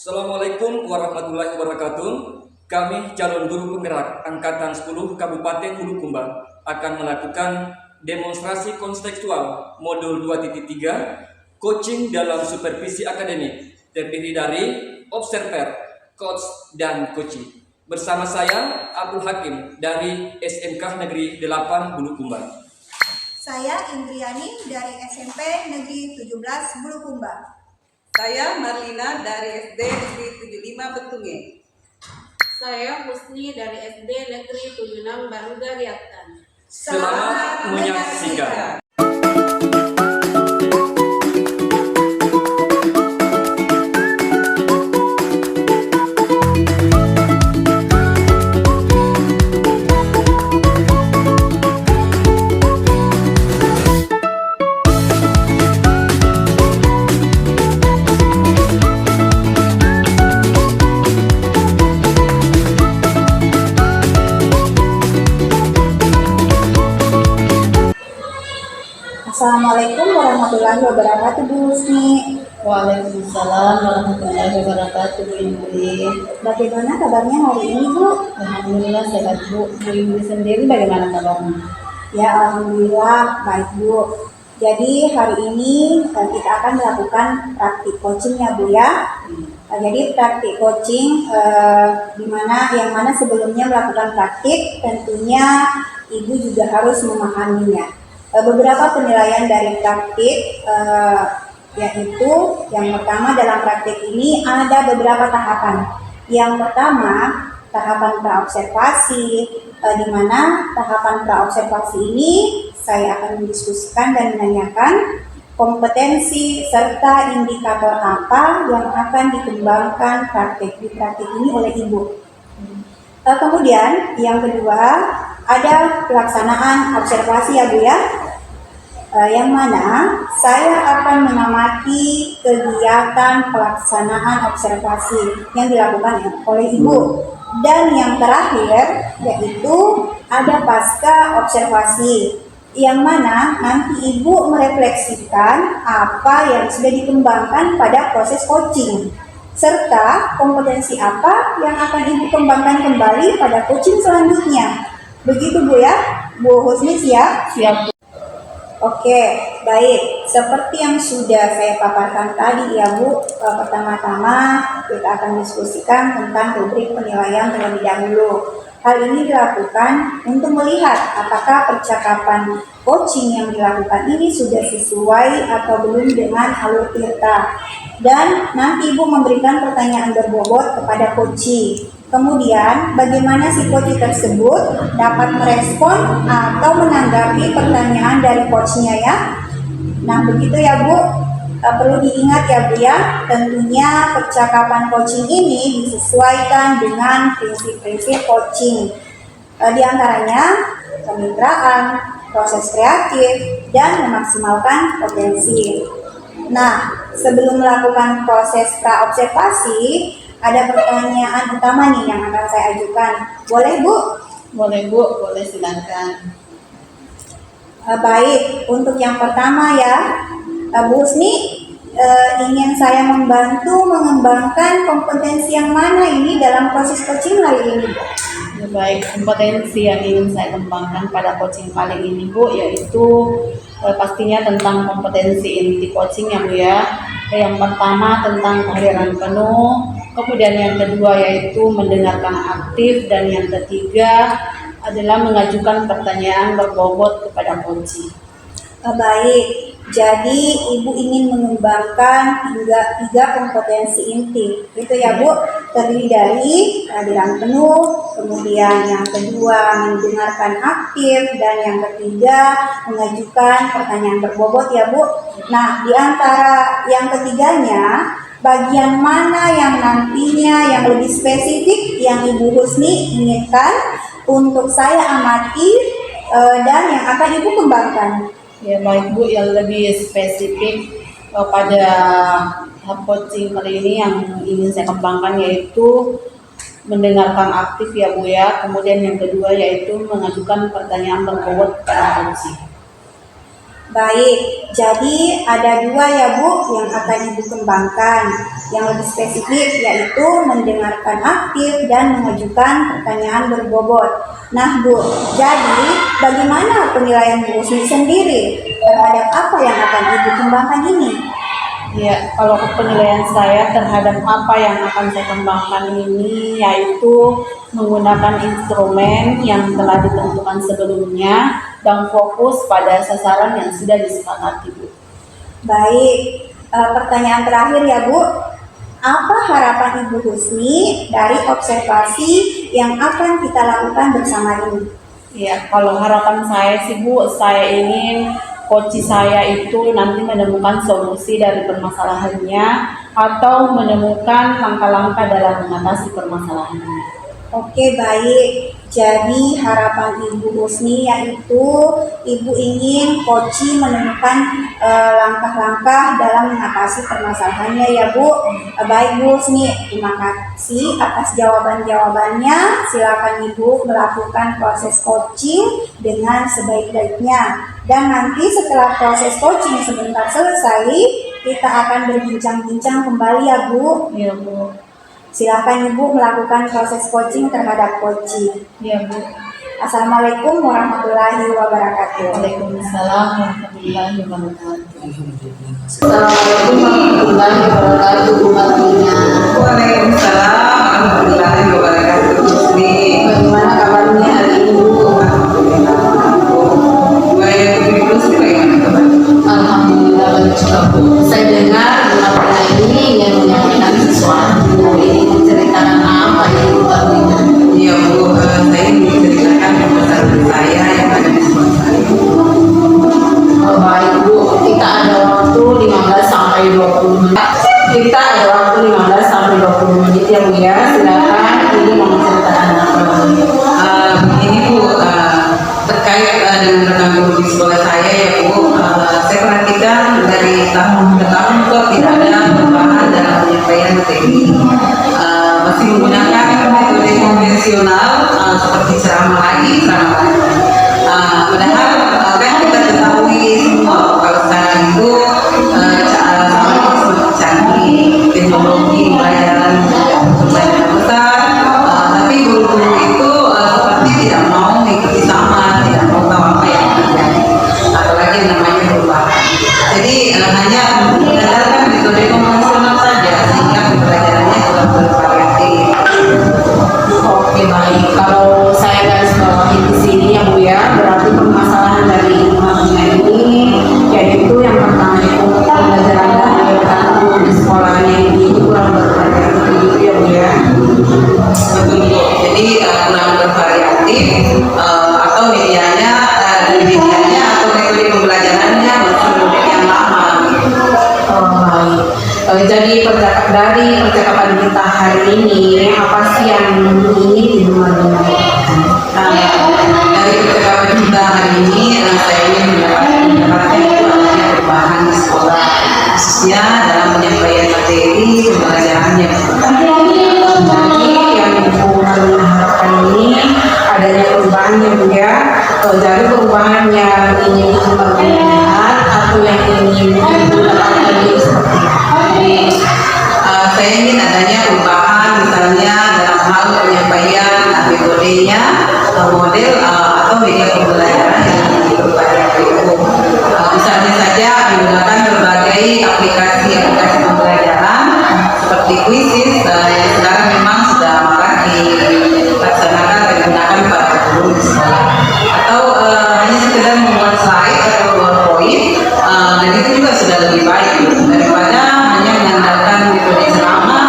Assalamualaikum warahmatullahi wabarakatuh. Kami calon guru penggerak Angkatan 10 Kabupaten Bulukumba akan melakukan demonstrasi kontekstual modul 2.3 coaching dalam supervisi akademik terdiri dari observer, coach, dan coaching. Bersama saya Abdul Hakim dari SMK Negeri 8 Bulukumba. Saya Indriani dari SMP Negeri 17 Bulukumba. Saya Marlina dari SD Negeri 75 Betunge. Saya Husni dari SD Negeri 76 Baruga Riatan. Selamat menyaksikan. Assalamualaikum warahmatullahi wabarakatuh, Bu Husni. Waalaikumsalam warahmatullahi wabarakatuh, Bu Indri. Bagaimana kabarnya hari ini, Bu? Alhamdulillah sehat, Bu. Bu Indri sendiri bagaimana kabarnya? Ya, alhamdulillah baik, Bu. Jadi hari ini kita akan melakukan praktik coaching ya, Bu ya. Jadi praktik coaching yang mana sebelumnya melakukan praktik tentunya Ibu juga harus memahaminya. Beberapa penilaian dari praktik yaitu yang pertama dalam praktik ini ada beberapa tahapan. Yang pertama tahapan praobservasi, di mana tahapan praobservasi ini saya akan mendiskusikan dan menanyakan kompetensi serta indikator apa yang akan dikembangkan di praktik ini oleh Ibu. Kemudian yang kedua ada pelaksanaan observasi ya, Bu ya. Yang mana saya akan mengamati kegiatan pelaksanaan observasi yang dilakukan oleh Ibu. Dan yang terakhir yaitu ada pasca observasi, yang mana nanti Ibu merefleksikan apa yang sudah dikembangkan pada proses coaching, serta kompetensi apa yang akan Ibu kembangkan kembali pada coaching selanjutnya. Begitu, Bu ya. Bu Husni siap? Siap, Bu. Oke, baik. Seperti yang sudah saya paparkan tadi ya, Bu, pertama-tama kita akan diskusikan tentang rubrik penilaian terlebih dahulu. Hal ini dilakukan untuk melihat apakah percakapan coaching yang dilakukan ini sudah sesuai atau belum dengan alur tirta. Dan nanti Ibu memberikan pertanyaan berbobot kepada coaching. Kemudian, bagaimana si coach tersebut dapat merespon atau menanggapi pertanyaan dari coachnya ya. Nah, begitu ya, Bu. Perlu diingat ya, Bu ya, tentunya percakapan coaching ini disesuaikan dengan prinsip-prinsip coaching. Di antaranya kemitraan, proses kreatif, dan memaksimalkan potensi. Nah, sebelum melakukan proses praobservasi, ada pertanyaan utama nih yang akan saya ajukan. Boleh, Bu? Boleh, Bu. Boleh, silakan. Baik, untuk yang pertama ya, Bu Husni ingin saya membantu mengembangkan kompetensi yang mana ini dalam proses coaching hari ini, Bu? Baik, kompetensi yang ingin saya kembangkan pada coaching kali ini, Bu, yaitu pastinya tentang kompetensi inti coaching ya, Bu ya. Yang pertama tentang kehadiran penuh, kemudian yang kedua yaitu mendengarkan aktif, dan yang ketiga adalah mengajukan pertanyaan berbobot kepada coaching. Baik, jadi Ibu ingin mengembangkan tiga kompetensi inti, gitu ya, Bu? Terdiri dari kehadiran penuh, kemudian yang kedua mendengarkan aktif, dan yang ketiga mengajukan pertanyaan berbobot ya, Bu. Nah, di antara yang ketiganya, bagian mana yang nantinya yang lebih spesifik yang Ibu Husni inginkan untuk saya amati dan yang akan Ibu kembangkan? Ya baik, Bu, yang lebih spesifik pada tahap coaching kali ini yang ingin saya kembangkan yaitu mendengarkan aktif ya, Bu ya. Kemudian yang kedua yaitu mengajukan pertanyaan berbobot kepada coaching. Baik, jadi ada dua ya Bu yang akan Ibu kembangkan. Yang lebih spesifik yaitu mendengarkan aktif dan mengajukan pertanyaan berbobot. Nah Bu, jadi bagaimana penilaian Bu Husni sendiri terhadap apa yang akan Ibu kembangkan ini? Ya, kalau penilaian saya terhadap apa yang akan saya kembangkan ini yaitu menggunakan instrumen yang telah ditentukan sebelumnya dan fokus pada sasaran yang sudah disepakati, Bu. Baik, pertanyaan terakhir ya Bu. Apa harapan Ibu Husni dari observasi yang akan kita lakukan bersama ini? Ya, kalau harapan saya sih Bu, saya ingin coach saya itu nanti menemukan solusi dari permasalahannya atau menemukan langkah-langkah dalam mengatasi permasalahannya. Oke, baik. Jadi harapan Ibu Husni yaitu Ibu ingin Koci menemukan langkah-langkah dalam mengatasi permasalahannya ya Bu. Baik Bu Husni, terima kasih atas jawaban-jawabannya. Silakan Ibu melakukan proses coaching dengan sebaik-baiknya. Dan nanti setelah proses coaching sebentar selesai, kita akan berbincang-bincang kembali ya Bu. Iya Bu. Silakan Ibu melakukan proses coaching terhadap Koci. Iya Bu. Assalamualaikum warahmatullahi wabarakatuh. Waalaikumsalam warahmatullahi wabarakatuh. Assalamualaikum warahmatullahi wabarakatuh, Bu Marlina. Waalaikumsalam warahmatullahi wabarakatuh. Husni. Bagaimana kabarnya hari ini, Bu? Alhamdulillah. Baik, Bu Husni bagaimana kabarnya? Alhamdulillah baik juga, Bu. Saya dengar Bu Marlina ini ingin menyampaikan sesuatu, ingin menceritakan apa ini, Bu Marlina? Iya Bu, saya ingin menceritakan kebesaran saya yang ada di sekolah saya. Oh, baik Bu, kita ada waktu 15 sampai 20 menit. Kita ada waktu 15 sampai 20 menit ya Bu ya. Silakan, ini mau menceritakan apa? Begini Bu, terkait dengan rekan guru di sekolah saya ya Bu, saya perhatikan dari tahun ke tahun kok tidak ada perubahan dalam penyampaian materi. Masih menggunakan metode konvensional seperti ceramah lagi. Padahal kan kita ketahui semua kalau sekarang itu semakin canggih, teknologi pelajaran semakin besar, tapi guru-guru itu seperti tidak mau mengikuti sama, tidak mau tahu apa yang terjadi, apalagi yang namanya perubahan. Jadi hanya mengandalkan metode konvensional saja sehingga pembelajarannya kurang bervariatif. Oke baik, kalau saya garis bawahi di sini ya Bu ya, berarti permasalahan dari Ibu Marlina ini yaitu yang pertama itu pembelajaran dari rekan guru di sekolahnya ini kurang bervariatif gitu ya Bu ya. Betul Bu. Jadi kurang bervariatif atau medianya atau metode pembelajarannya masih model yang lama. Oh, baik. Jadi dari percakapan kita hari ini apa sih yang ingin Ibu Marlina katakan? Dari percakapan kita hari ini, saya ingin mendapatkan itu adanya perubahan di sekolah, khususnya dalam penyampaian materi pembelajarannya. Jadi yang Ibu Marlina harapkan ini adanya perubahan ya Bu ya. Dari perubahan yang ingin Ibu Marlina lihat atau yang ingin Ibu dapatkan ini seperti apa? Saya ingin adanya perubahan misalnya dalam hal penyampaian metodenya, model atau media pembelajaran yang bervariasi itu. Misalnya saja menggunakan berbagai aplikasi pembelajaran seperti Quizizz yang sekarang memang sudah marak dilaksanakan dan digunakan para guru di sekolah, atau hanya sekedar membuat slide atau PowerPoint, dan itu juga sudah lebih baik daripada hanya mengandalkan metode ceramah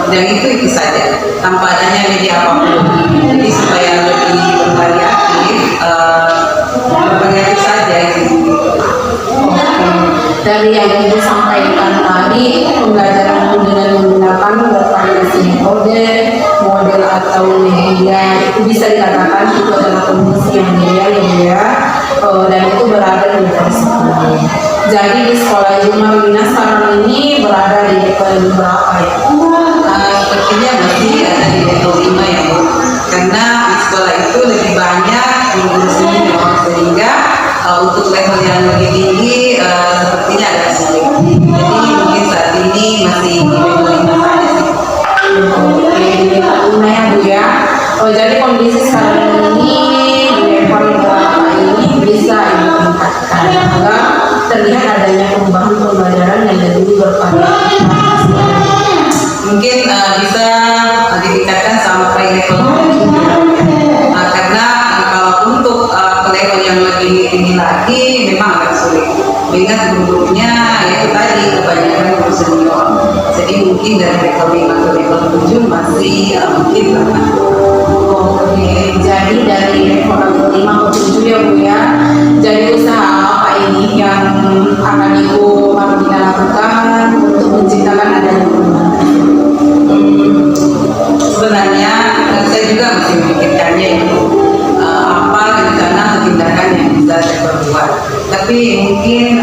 dan itu saja tanpa adanya media apapun. Jadi supaya lebih bervariatif saja gitu. Dari yang Ibu sampaikan tadi, pembelajaran dengan menggunakan bervariasi model atau media itu bisa dikatakan itu adalah kondisi yang ideal ya, dan itu berada di sekolah. Jadi di sekolah Ibu Marlina sekarang ini berada di level berapa ya? Sepertinya masih ada di level 5 ya Bu, karena di sekolah itu lebih banyak guru-guru senior sehingga untuk level yang lebih tinggi sepertinya agak sulit. Jadi mungkin saat ini masih di level 5 saja sih. Oke, kita tunai ya Bu ya. Oh, jadi kondisi sekarang ini di level berapa ini bisa Ibu tingkatkan agar terlihat adanya perubahan pembelajaran yang lebih bervariasi. Mungkin bisa ditingkatkan sampai level 7 karena kalau untuk ke level yang lebih tinggi lagi memang agak sulit mengingat guru-gurunya itu tadi kebanyakan guru senior, jadi mungkin dari level 5 ke level 7 masih mungkin lemah. Oke, jadi dari level 5 ke 7 ya Bu ya. Jadi usaha apa ini yang akan Ibu Marlina lakukan untuk menciptakan adanya perubahan? Sebenarnya saya juga masih memikirkannya itu apa rencana atau tindakan yang bisa saya perbuat. Tapi mungkin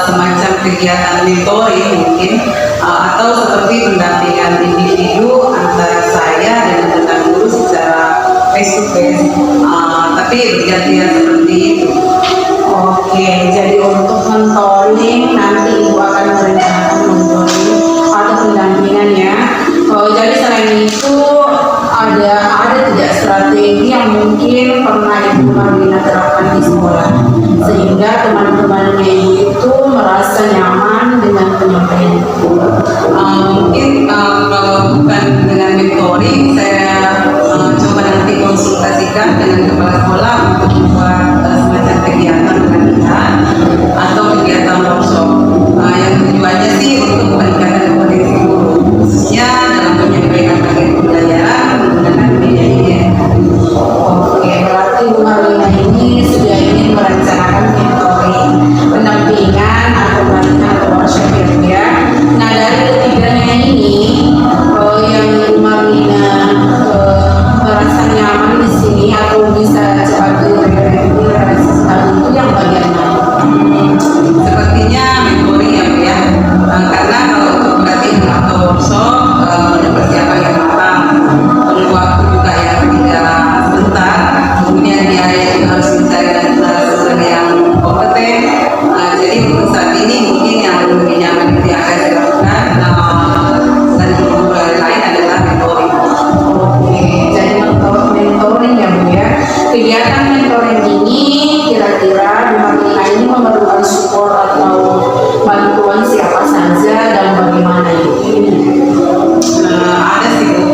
semacam kegiatan mentoring mungkin atau seperti pendampingan individu antara saya dengan rekan guru secara face to face. Tapi bergantian seperti itu. Oke, jadi untuk mentoring nanti Ibu akan merencanakan mentoring atau pendampingan ya. Jadi selain itu ada tidak strategi yang mungkin pernah Ibu Marlina terapkan di sekolah sehingga teman-temannya Ibu itu merasa nyaman dengan penyampaian itu? Mungkin kalau bukan dengan mentoring, saya coba nanti konsultasikan dengan kepala sekolah untuk membuat semacam kegiatan pelatihan atau kegiatan workshop yang tujuannya sih untuk meningkatkan kompetensi guru, khususnya dalam menyampaikan materi pembelajaran menggunakan media ini. Oke, berarti Ibu Marlina ini sudah ingin merencanakan mentoring, pendampingan atau pelatihan atau workshop ya. Nah, dari ketiganya ini yang Ibu Marlina merasa nyaman di sini atau bisa cepat direalisasi sekali itu yang bagian mana? Sepertinya mentoring ya Bu ya, karena kalau untuk pelatihan atau workshop persiapan yang matang, perlu waktu juga yang tidak sebentar, kemudian biaya juga harus mencari narasumber yang kompeten. Jadi untuk saat ini mungkin yang lebih nyaman itu yang akan dilakukan dan guru lain adalah mentoring. Oke, jadi mentoring ya Bu ya. Kegiatan mentoring ini kira-kira Bu Marlina ini memerlukan support atau bantuan siapa saja dan bagaimana ini? Ada sih Bu.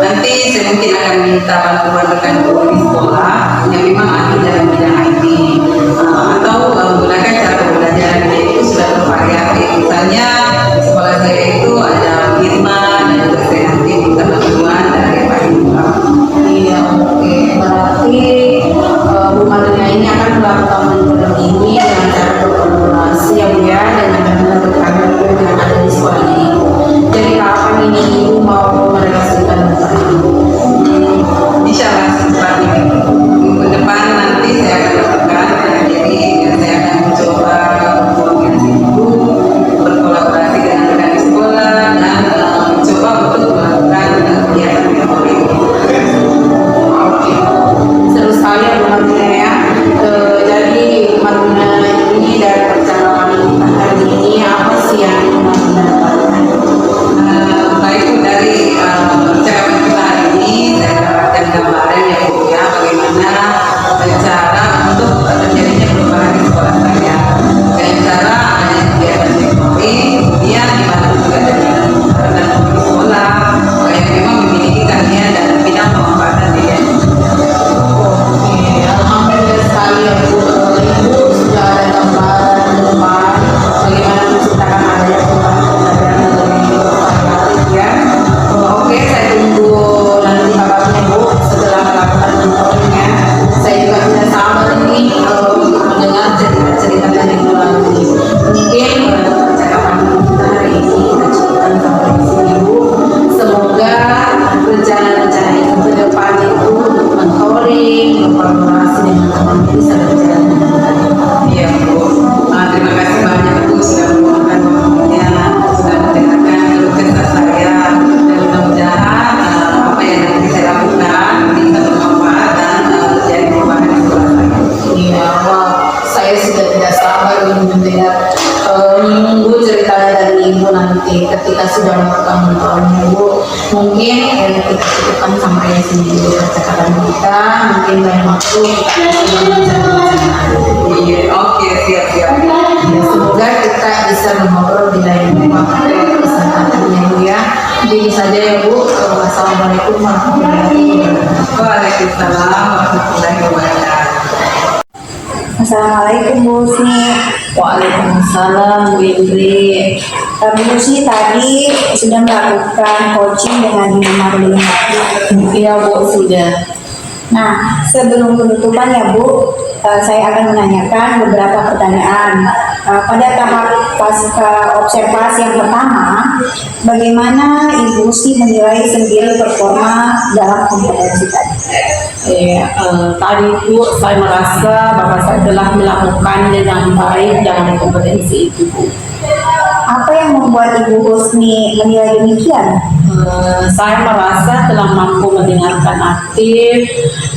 Nanti saya mungkin akan minta bantuan rekan guru di sekolah yang memang ahli dalam bidang IT atau menggunakan cara pembelajaran yang itu sudah bervariasi. Misalnya di sekolah saya itu ada Firman dan juga saya nanti minta bantuan dari Pak Indra. Iya, oke. Berarti Bu Marlina ini akan melakukan mentoring ini dengan cara berkolaborasi ya Bu ya dengan rekan guru yang ada di sekolah ini. Jadi kapan ini Ibu mau merealisasikan mentoring ini? Insya Allah Mungkin kita cukupkan sampai sini dulu percakapan kita. Mungkin lain waktu kita bisa berbicara. Iya, oke, siap. Ya, semoga kita bisa mengobrol di lain waktu kesempatannya Bu ya. Jadi ini saja ya Bu. Wassalamualaikum warahmatullahi wabarakatuh. Waalaikumsalam warahmatullahi wabarakatuh. Assalamualaikum Bu Husni. Waalaikumsalam Bu Indri. Bu Husni tadi sudah melakukan coaching dengan Ibu Marlina. Iya Bu, sudah. Nah, sebelum penutupan ya Bu, saya akan menanyakan beberapa pertanyaan. Pada tahap pasca observasi yang pertama, bagaimana Ibu Husni menilai sendiri performa dalam kompetensi tadi? Tadi Bu, saya merasa bahwa saya telah melakukan dengan baik dalam kompetensi itu Bu. Apa yang membuat Ibu Husni menilai demikian? Saya merasa telah mampu mendengarkan aktif,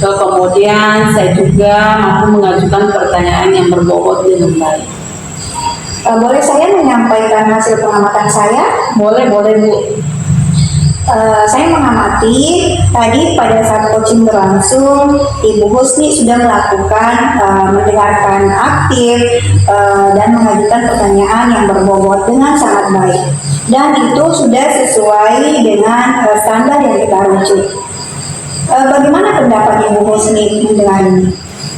kemudian saya juga mampu mengajukan pertanyaan yang berbobot dengan baik. Boleh saya menyampaikan hasil pengamatan saya? Boleh Bu. Saya mengamati tadi pada saat coaching berlangsung, Ibu Husni sudah melakukan mendengarkan aktif dan mengajukan pertanyaan yang berbobot dengan sangat baik. Dan itu sudah sesuai dengan standar yang kita rujuk. Bagaimana pendapat Ibu Husni mendengar ini?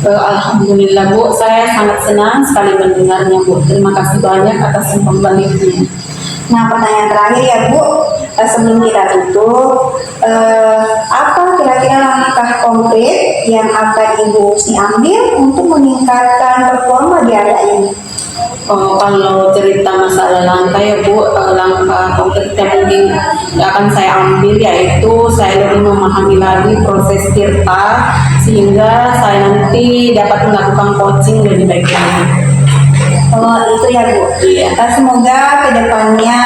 Alhamdulillah Bu, saya sangat senang sekali mendengarnya Bu. Terima kasih banyak atas pembaliannya. Nah, pertanyaan terakhir ya Bu, sebelum kita tutup, apa kira-kira langkah konkret yang akan Ibu Husni ambil untuk meningkatkan performa di area ini? Kalau cerita masalah langkah ya Bu, langkah konkret yang mungkin akan saya ambil yaitu saya lebih memahami lagi proses tirta sehingga saya nanti dapat melakukan coaching lebih baik lagi. Itu ya Bu. Iya. Semoga kedepannya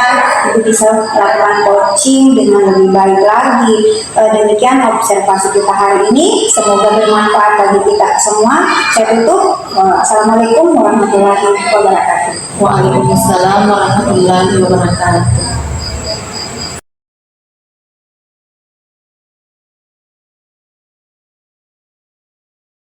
Ibu bisa melakukan coaching dengan lebih baik lagi. Demikian observasi kita hari ini. Semoga bermanfaat bagi kita semua. Saya tutup. Assalamualaikum warahmatullahi wabarakatuh. Waalaikumsalam warahmatullahi wabarakatuh.